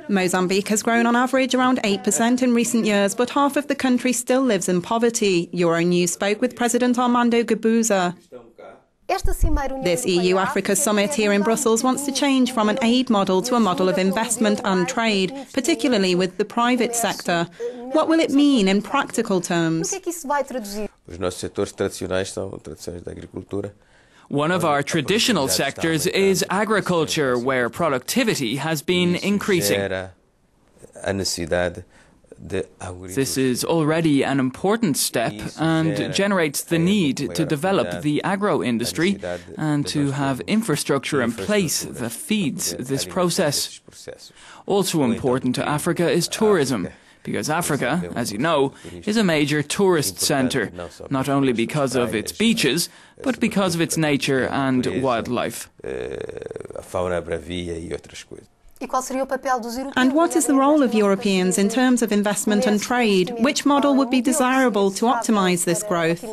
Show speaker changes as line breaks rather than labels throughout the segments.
Mozambique has grown on average around 8% in recent years, but half of the country still lives in poverty. Euronews spoke with President Armando Guebuza. This EU-Africa summit here in Brussels wants to change from an aid model to a model of investment and trade, particularly with the private sector. What will it mean in practical terms?
One of our traditional sectors is agriculture, where productivity has been increasing. This is already an important step and generates the need to develop the agro-industry and to have infrastructure in place that feeds this process. Also important to Africa is tourism, because Africa, as you know, is a major tourist centre, not only because of its beaches, but because of its nature and wildlife.
And what is the role of Europeans in terms of investment and trade? Which model would be desirable to optimise this growth?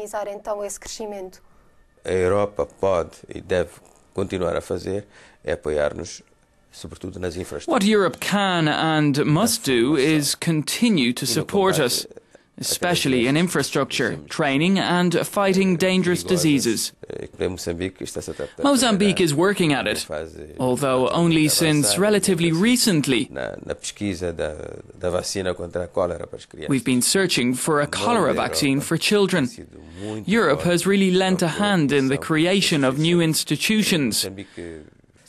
What Europe can and must do is continue to support us, especially in infrastructure, training and fighting dangerous diseases. Mozambique is working at it, although only since relatively recently. We've been searching for a cholera vaccine for children. Europe has really lent a hand in the creation of new institutions.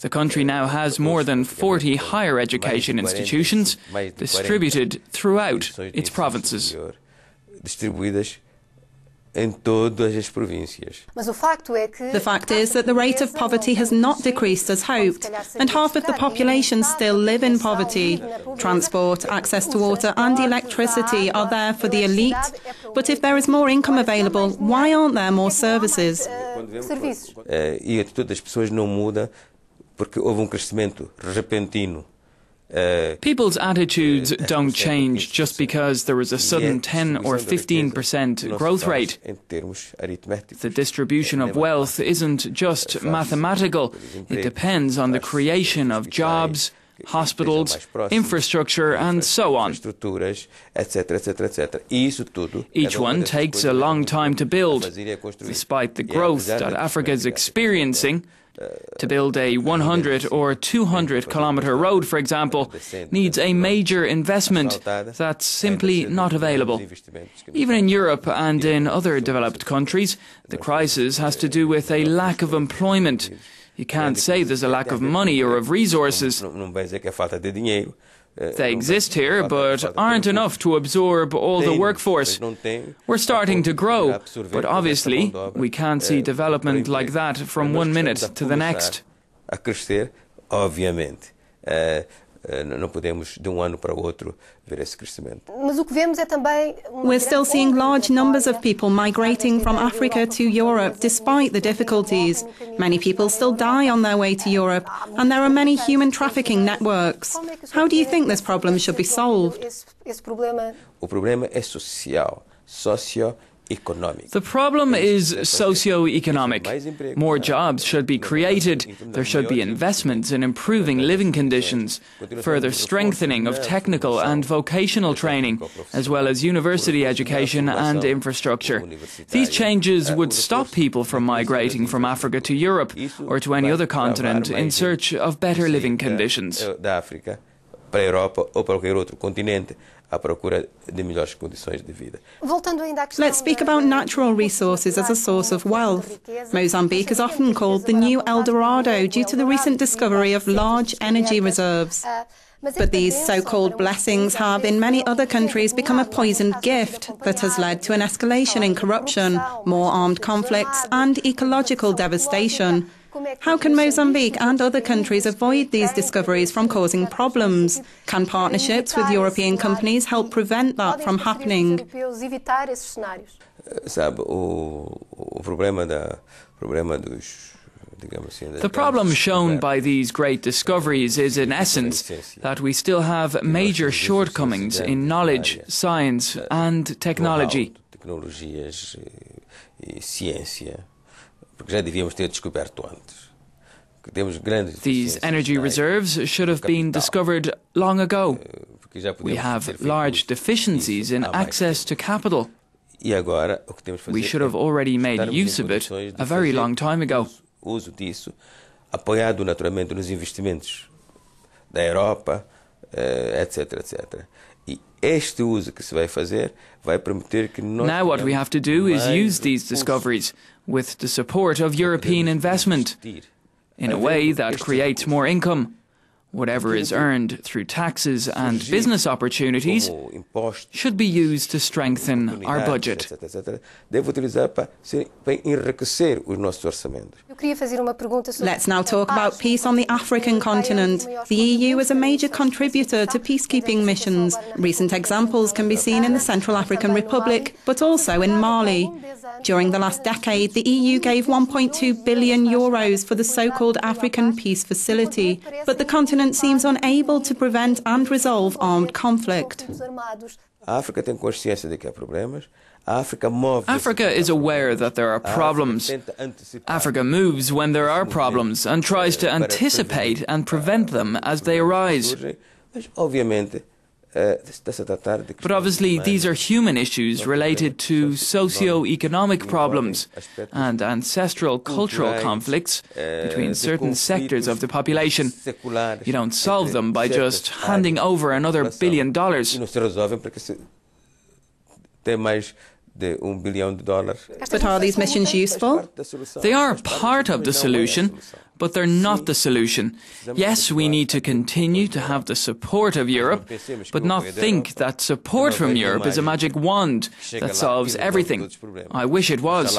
The country now has more than 40 higher education institutions distributed throughout its provinces.
The fact is that the rate of poverty has not decreased as hoped, and half of the population still live in poverty. Transport, access to water and electricity are there for the elite, but if there is more income available, why aren't there more services?
People's attitudes don't change just because there is a sudden 10 or 15% growth rate. The distribution of wealth isn't just mathematical. It depends on the creation of jobs, hospitals, infrastructure and so on. Each one takes a long time to build. Despite the growth that Africa is experiencing, to build a 100 or 200 kilometre road, for example, needs a major investment that's simply not available. Even in Europe and in other developed countries, the crisis has to do with a lack of employment. You can't say there's a lack of money or of resources. They exist here, but aren't enough to absorb all the workforce. We're starting to grow, but obviously we can't see development like that from one minute to the next.
We're still seeing large numbers of people migrating from Africa to Europe despite the difficulties. Many people still die on their way to Europe, and there are many human trafficking networks. How do you think this problem should be solved?
The problem is socio-economic. More jobs should be created. There should be investments in improving living conditions, further strengthening of technical and vocational training, as well as university education and infrastructure. These changes would stop people from migrating from Africa to Europe or to any other continent in search of better living conditions.
Let's speak about natural resources as a source of wealth. Mozambique is often called the new El Dorado due to the recent discovery of large energy reserves. But these so-called blessings have, in many other countries, become a poisoned gift that has led to an escalation in corruption, more armed conflicts and ecological devastation. How can Mozambique and other countries avoid these discoveries from causing problems? Can partnerships with European companies help prevent that from happening?
The problem shown by these great discoveries is, in essence, that we still have major shortcomings in knowledge, science and technology.
Porque já devíamos ter descoberto antes
These energy reserves should have been discovered long ago. We have large deficiencies in access to capital. We should have already made use of it a very long time ago.
Apoiado naturalmente nos investimentos da Europa, etc, etc. E este uso que se vai fazer vai permitir que nós...
Now what we have to do is use these discoveries with the support of European investment in a way that creates more income. Whatever is earned through taxes and business opportunities should be used to strengthen our budget.
Let's now talk about peace on the African continent. The EU is a major contributor to peacekeeping missions. Recent examples can be seen in the Central African Republic, but also in Mali. During the last decade, the EU gave €1.2 billion for the so-called African Peace Facility, but the continent seems unable to prevent and resolve armed conflict.
Africa is aware that there are problems. Africa moves when there are problems and tries to anticipate and prevent them as they arise. But obviously these are human issues related to socio-economic problems and ancestral cultural conflicts between certain sectors of the population. You don't solve them by just handing over another $1 billion.
But are these missions useful?
They are part of the solution, but they're not the solution. Yes, we need to continue to have the support of Europe, but not think that support from Europe is a magic wand that solves everything. I wish it was.